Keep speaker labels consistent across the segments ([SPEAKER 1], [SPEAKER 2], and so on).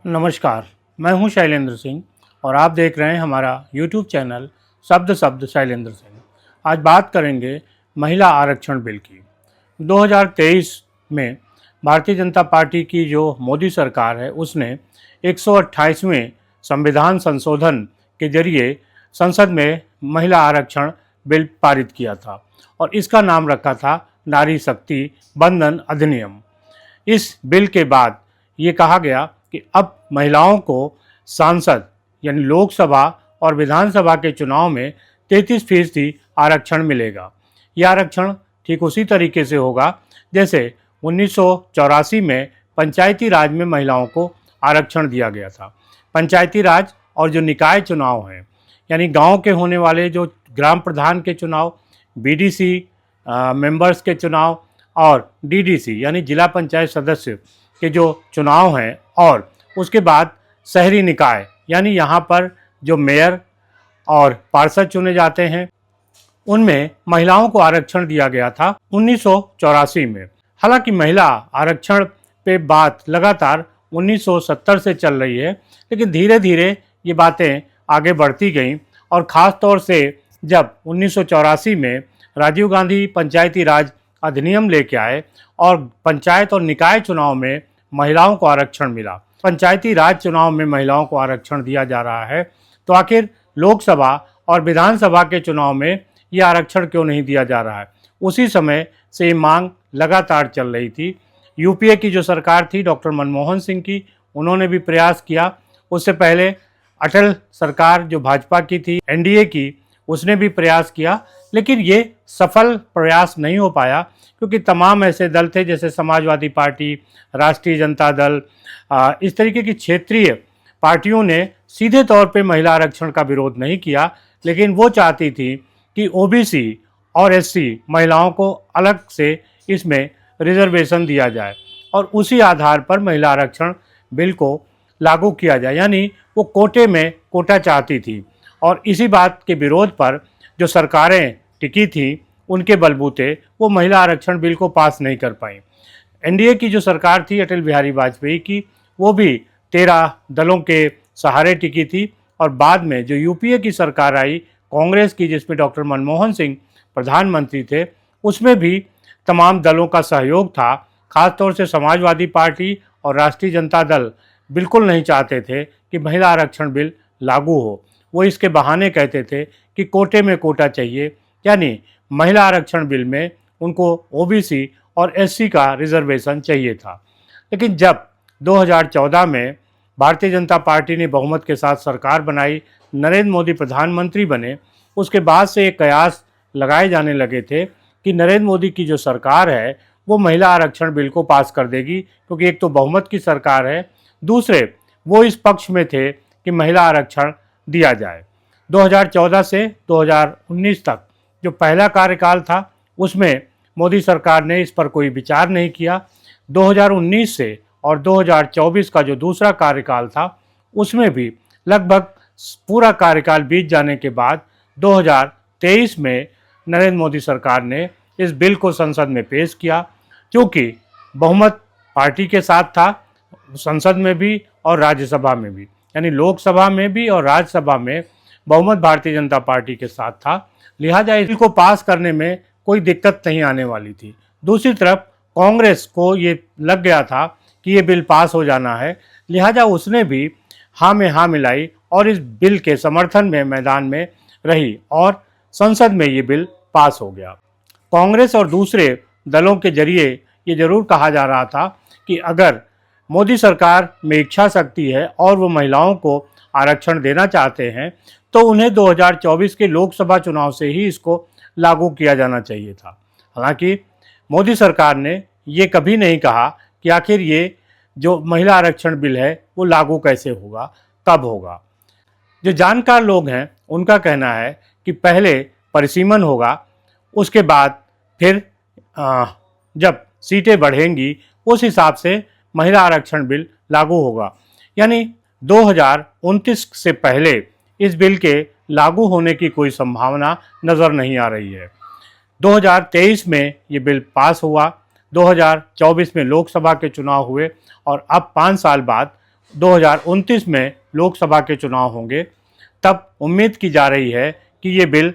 [SPEAKER 1] नमस्कार, मैं हूं शैलेंद्र सिंह और आप देख रहे हैं हमारा YouTube चैनल शब्द शब्द शैलेंद्र सिंह। आज बात करेंगे महिला आरक्षण बिल की। 2023 में भारतीय जनता पार्टी की जो मोदी सरकार है उसने 128वें संविधान संशोधन के जरिए संसद में महिला आरक्षण बिल पारित किया था और इसका नाम रखा था नारी शक्ति बंधन अधिनियम। इस बिल के बाद ये कहा गया कि अब महिलाओं को सांसद यानी लोकसभा और विधानसभा के चुनाव में 33% आरक्षण मिलेगा। यह आरक्षण ठीक उसी तरीके से होगा जैसे 1984 में पंचायती राज में महिलाओं को आरक्षण दिया गया था। पंचायती राज और जो निकाय चुनाव हैं यानी गांव के होने वाले जो ग्राम प्रधान के चुनाव, बीडीसी मेंबर्स के चुनाव और डीडीसी यानी जिला पंचायत सदस्य के जो चुनाव हैं और उसके बाद शहरी निकाय यानी यहाँ पर जो मेयर और पार्षद चुने जाते हैं उनमें महिलाओं को आरक्षण दिया गया था 1984 में। हालांकि महिला आरक्षण पे बात लगातार 1970 से चल रही है, लेकिन धीरे धीरे ये बातें आगे बढ़ती गईं और ख़ास तौर से जब 1984 में राजीव गांधी पंचायती राज अधिनियम लेके आए और पंचायत और निकाय चुनाव में महिलाओं को आरक्षण मिला, पंचायती राज चुनाव में महिलाओं को आरक्षण दिया जा रहा है, तो आखिर लोकसभा और विधानसभा के चुनाव में ये आरक्षण क्यों नहीं दिया जा रहा है। उसी समय से ये मांग लगातार चल रही थी। यूपीए की जो सरकार थी डॉक्टर मनमोहन सिंह की, उन्होंने भी प्रयास किया। उससे पहले अटल सरकार जो भाजपा की थी, एनडीए की, उसने भी प्रयास किया, लेकिन ये सफल प्रयास नहीं हो पाया क्योंकि तमाम ऐसे दल थे जैसे समाजवादी पार्टी, राष्ट्रीय जनता दल, इस तरीके की क्षेत्रीय पार्टियों ने सीधे तौर पे महिला आरक्षण का विरोध नहीं किया, लेकिन वो चाहती थी कि ओबीसी और एससी महिलाओं को अलग से इसमें रिजर्वेशन दिया जाए और उसी आधार पर महिला आरक्षण बिल को लागू किया जाए, यानी वो कोटे में कोटा चाहती थी। और इसी बात के विरोध पर जो सरकारें टिकी थी उनके बलबूते वो महिला आरक्षण बिल को पास नहीं कर पाई। एनडीए की जो सरकार थी अटल बिहारी वाजपेयी की, वो भी 13 दलों के सहारे टिकी थी और बाद में जो यूपीए की सरकार आई कांग्रेस की, जिसमें डॉक्टर मनमोहन सिंह प्रधानमंत्री थे, उसमें भी तमाम दलों का सहयोग था। खासतौर से समाजवादी पार्टी और राष्ट्रीय जनता दल बिल्कुल नहीं चाहते थे कि महिला आरक्षण बिल लागू हो। वो इसके बहाने कहते थे कि कोटे में कोटा चाहिए, यानी महिला आरक्षण बिल में उनको ओबीसी और एससी का रिजर्वेशन चाहिए था। लेकिन जब 2014 में भारतीय जनता पार्टी ने बहुमत के साथ सरकार बनाई, नरेंद्र मोदी प्रधानमंत्री बने, उसके बाद से एक कयास लगाए जाने लगे थे कि नरेंद्र मोदी की जो सरकार है वो महिला आरक्षण बिल को पास कर देगी, क्योंकि एक तो बहुमत की सरकार है, दूसरे वो इस पक्ष में थे कि महिला आरक्षण दिया जाए। 2014 से 2019 तक जो पहला कार्यकाल था उसमें मोदी सरकार ने इस पर कोई विचार नहीं किया। 2019 से और 2024 का जो दूसरा कार्यकाल था उसमें भी लगभग पूरा कार्यकाल बीत जाने के बाद 2023 में नरेंद्र मोदी सरकार ने इस बिल को संसद में पेश किया। क्योंकि बहुमत पार्टी के साथ था संसद में भी और राज्यसभा में भी, यानी लोकसभा में भी और राज्यसभा में बहुमत भारतीय जनता पार्टी के साथ था, लिहाजा इस बिल को पास करने में कोई दिक्कत नहीं आने वाली थी। दूसरी तरफ कांग्रेस को ये लग गया था कि ये बिल पास हो जाना है, लिहाजा उसने भी हाँ में हाँ मिलाई और इस बिल के समर्थन में मैदान में रही और संसद में ये बिल पास हो गया। कांग्रेस और दूसरे दलों के जरिए ये जरूर कहा जा रहा था कि अगर मोदी सरकार में इच्छा शक्ति है और वो महिलाओं को आरक्षण देना चाहते हैं तो उन्हें 2024 के लोकसभा चुनाव से ही इसको लागू किया जाना चाहिए था। हालांकि मोदी सरकार ने ये कभी नहीं कहा कि आखिर ये जो महिला आरक्षण बिल है वो लागू कैसे होगा, कब होगा। जो जानकार लोग हैं उनका कहना है कि पहले परिसीमन होगा, उसके बाद फिर जब सीटें बढ़ेंगी उस हिसाब से महिला आरक्षण बिल लागू होगा, यानी 2029 से पहले इस बिल के लागू होने की कोई संभावना नज़र नहीं आ रही है। 2023 में ये बिल पास हुआ, 2024 में लोकसभा के चुनाव हुए और अब 5 साल बाद 2029 में लोकसभा के चुनाव होंगे, तब उम्मीद की जा रही है कि ये बिल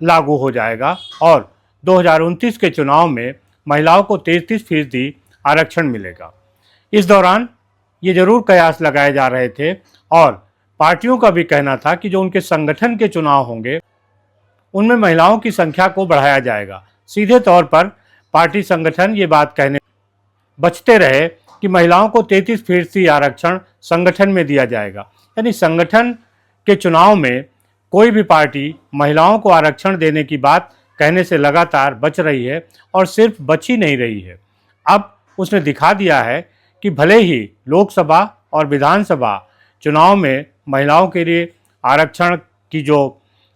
[SPEAKER 1] लागू हो जाएगा और 2029 के चुनाव में महिलाओं को 33% आरक्षण मिलेगा। इस दौरान ये जरूर कयास लगाए जा रहे थे और पार्टियों का भी कहना था कि जो उनके संगठन के चुनाव होंगे उनमें महिलाओं की संख्या को बढ़ाया जाएगा। सीधे तौर पर पार्टी संगठन ये बात कहने बचते रहे कि महिलाओं को 33% आरक्षण संगठन में दिया जाएगा। यानी संगठन के चुनाव में कोई भी पार्टी महिलाओं को आरक्षण देने की बात कहने से लगातार बच रही है और सिर्फ बच ही नहीं रही है, अब उसने दिखा दिया है कि भले ही लोकसभा और विधानसभा चुनाव में महिलाओं के लिए आरक्षण की जो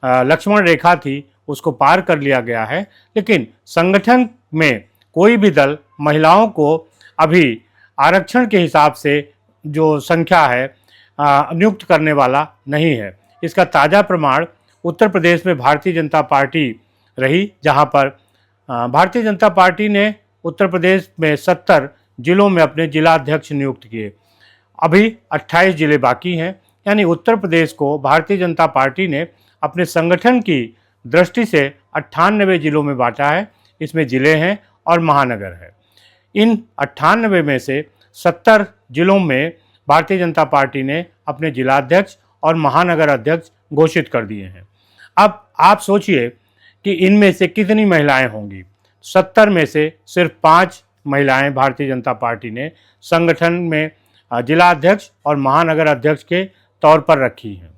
[SPEAKER 1] लक्ष्मण रेखा थी उसको पार कर लिया गया है, लेकिन संगठन में कोई भी दल महिलाओं को अभी आरक्षण के हिसाब से जो संख्या है नियुक्त करने वाला नहीं है। इसका ताज़ा प्रमाण उत्तर प्रदेश में भारतीय जनता पार्टी रही, जहां पर भारतीय जनता पार्टी ने उत्तर प्रदेश में 70 जिलों में अपने जिला अध्यक्ष नियुक्त किए। अभी 28 जिले बाकी हैं। यानी उत्तर प्रदेश को भारतीय जनता पार्टी ने अपने संगठन की दृष्टि से 98 जिलों में बांटा है। इसमें जिले हैं और महानगर है। इन 98 में से 70 जिलों में भारतीय जनता पार्टी ने अपने जिलाध्यक्ष और महानगर अध्यक्ष घोषित कर दिए हैं। अब आप सोचिए कि इनमें से कितनी महिलाएं होंगी। 70 में से सिर्फ 5 महिलाएं भारतीय जनता पार्टी ने संगठन में जिलाध्यक्ष और महानगर अध्यक्ष के तौर पर रखी हैं।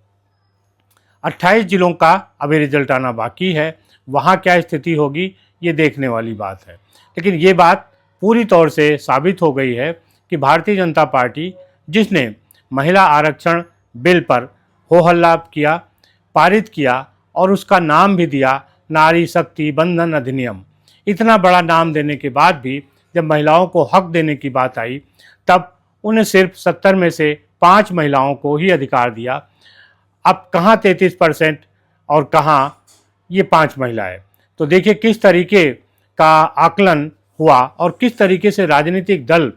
[SPEAKER 1] 28 जिलों का अभी रिजल्ट आना बाकी है, वहाँ क्या स्थिति होगी ये देखने वाली बात है। लेकिन ये बात पूरी तौर से साबित हो गई है कि भारतीय जनता पार्टी, जिसने महिला आरक्षण बिल पर हो हल्ला किया, पारित किया और उसका नाम भी दिया नारी शक्ति बंधन अधिनियम, इतना बड़ा नाम देने के बाद भी जब महिलाओं को हक देने की बात आई तब उन्हें सिर्फ 70 में से 5 महिलाओं को ही अधिकार दिया। अब कहाँ 33% और कहाँ ये 5 महिलाएं। तो देखिए किस तरीके का आकलन हुआ और किस तरीके से राजनीतिक दल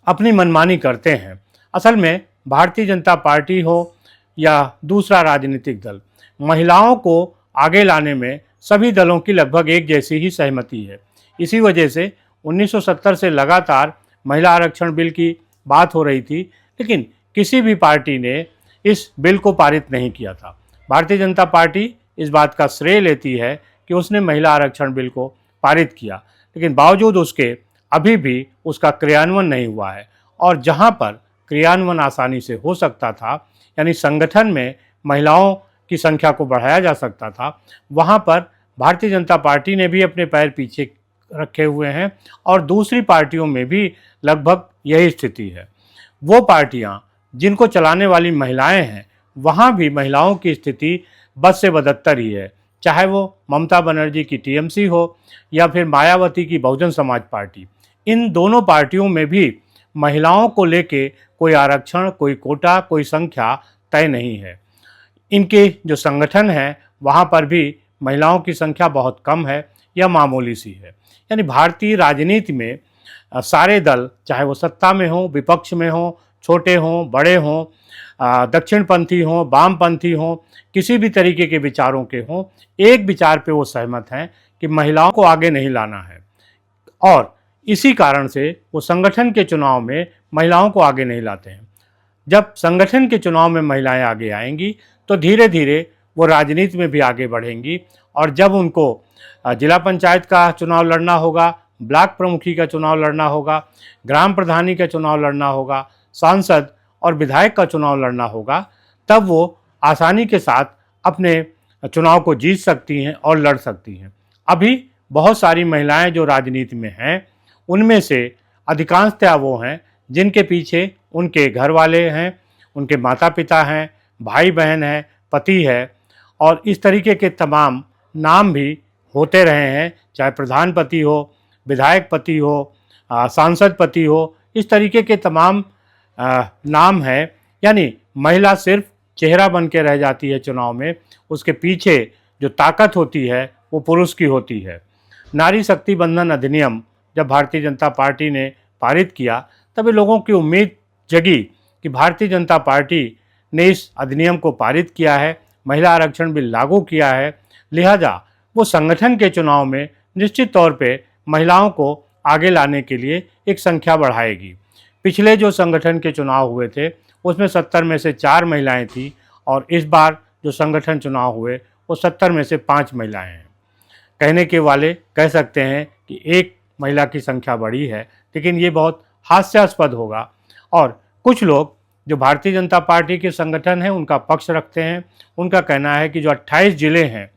[SPEAKER 1] अपनी मनमानी करते हैं। असल में भारतीय जनता पार्टी हो या दूसरा राजनीतिक दल, महिलाओं को आगे लाने में सभी दलों की लगभग एक जैसी ही सहमति है। इसी वजह से 1970 से लगातार महिला आरक्षण बिल की बात हो रही थी, लेकिन किसी भी पार्टी ने इस बिल को पारित नहीं किया था। भारतीय जनता पार्टी इस बात का श्रेय लेती है कि उसने महिला आरक्षण बिल को पारित किया, लेकिन बावजूद उसके अभी भी उसका क्रियान्वयन नहीं हुआ है। और जहां पर क्रियान्वयन आसानी से हो सकता था, यानी संगठन में महिलाओं की संख्या को बढ़ाया जा सकता था, वहां पर भारतीय जनता पार्टी ने भी अपने पैर पीछे रखे हुए हैं और दूसरी पार्टियों में भी लगभग यही स्थिति है। वो पार्टियां जिनको चलाने वाली महिलाएं हैं, वहाँ भी महिलाओं की स्थिति बद से बदतर ही है, चाहे वो ममता बनर्जी की टीएमसी हो या फिर मायावती की बहुजन समाज पार्टी। इन दोनों पार्टियों में भी महिलाओं को लेके कोई आरक्षण, कोई कोटा, कोई संख्या तय नहीं है। इनके जो संगठन हैं वहाँ पर भी महिलाओं की संख्या बहुत कम है या मामूली सी है। यानी भारतीय राजनीति में सारे दल, चाहे वो सत्ता में हो, विपक्ष में हो, छोटे हों, बड़े हों, दक्षिणपंथी हों, वामपंथी हों, किसी भी तरीके के विचारों के हों, एक विचार पे वो सहमत हैं कि महिलाओं को आगे नहीं लाना है। और इसी कारण से वो संगठन के चुनाव में महिलाओं को आगे नहीं लाते हैं। जब संगठन के चुनाव में महिलाएं आगे आएंगी तो धीरे धीरे वो राजनीति में भी आगे बढ़ेंगी और जब उनको जिला पंचायत का चुनाव लड़ना होगा, ब्लॉक प्रमुखी का चुनाव लड़ना होगा, ग्राम प्रधानी का चुनाव लड़ना होगा, सांसद और विधायक का चुनाव लड़ना होगा, तब वो आसानी के साथ अपने चुनाव को जीत सकती हैं और लड़ सकती हैं। अभी बहुत सारी महिलाएं जो राजनीति में हैं, उनमें से अधिकांशतः वो हैं जिनके पीछे उनके घर वाले हैं, उनके माता पिता हैं, भाई बहन हैं, पति है और इस तरीके के तमाम नाम भी होते रहे हैं, चाहे प्रधान पति हो, विधायक पति हो, सांसद पति हो, इस तरीके के तमाम नाम है। यानी महिला सिर्फ चेहरा बन के रह जाती है चुनाव में, उसके पीछे जो ताकत होती है वो पुरुष की होती है। नारी शक्ति बंधन अधिनियम जब भारतीय जनता पार्टी ने पारित किया तभी लोगों की उम्मीद जगी कि भारतीय जनता पार्टी ने इस अधिनियम को पारित किया है, महिला आरक्षण बिल लागू किया है, लिहाजा वो संगठन के चुनाव में निश्चित तौर पे महिलाओं को आगे लाने के लिए एक संख्या बढ़ाएगी। पिछले जो संगठन के चुनाव हुए थे उसमें 70 में से 4 महिलाएं थी और इस बार जो संगठन चुनाव हुए वो 70 में से 5 महिलाएं हैं। कहने के वाले कह सकते हैं कि एक महिला की संख्या बढ़ी है, लेकिन ये बहुत हास्यास्पद होगा और कुछ लोग जो भारतीय जनता पार्टी के संगठन हैं उनका पक्ष रखते हैं। उनका कहना है कि जो 28 जिले हैं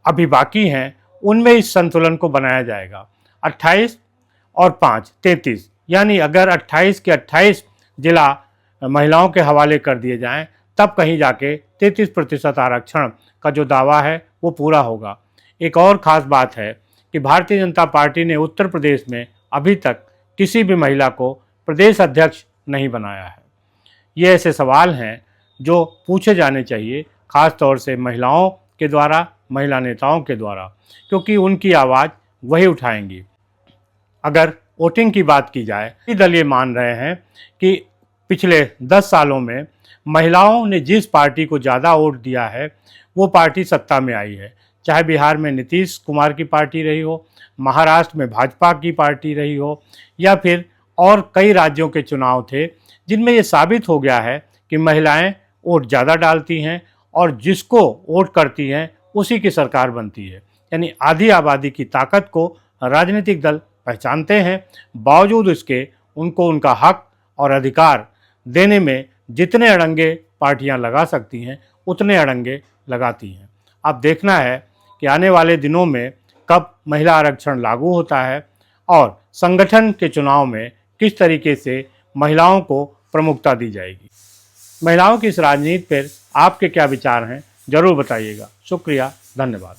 [SPEAKER 1] अभी बाकी हैं उनमें इस संतुलन को बनाया जाएगा। 28 और 5 33, यानी अगर 28 के 28 जिला महिलाओं के हवाले कर दिए जाएं तब कहीं जाके 33% आरक्षण का जो दावा है वो पूरा होगा। एक और ख़ास बात है कि भारतीय जनता पार्टी ने उत्तर प्रदेश में अभी तक किसी भी महिला को प्रदेश अध्यक्ष नहीं बनाया है। ये ऐसे सवाल हैं जो पूछे जाने चाहिए, ख़ास तौर से महिलाओं के द्वारा, महिला नेताओं के द्वारा, क्योंकि उनकी आवाज़ वही उठाएंगी। अगर वोटिंग की बात की जाए, दल ये मान रहे हैं कि पिछले 10 सालों में महिलाओं ने जिस पार्टी को ज़्यादा वोट दिया है वो पार्टी सत्ता में आई है। चाहे बिहार में नीतीश कुमार की पार्टी रही हो, महाराष्ट्र में भाजपा की पार्टी रही हो, या फिर और कई राज्यों के चुनाव थे जिनमें ये साबित हो गया है कि महिलाएं वोट ज़्यादा डालती हैं और जिसको वोट करती हैं उसी की सरकार बनती है। यानी आधी आबादी की ताकत को राजनीतिक दल पहचानते हैं, बावजूद इसके उनको उनका हक और अधिकार देने में जितने अड़ंगे पार्टियां लगा सकती हैं उतने अड़ंगे लगाती हैं। अब देखना है कि आने वाले दिनों में कब महिला आरक्षण लागू होता है और संगठन के चुनाव में किस तरीके से महिलाओं को प्रमुखता दी जाएगी। महिलाओं की इस राजनीति पर आपके क्या विचार हैं, ज़रूर बताइएगा। शुक्रिया, धन्यवाद।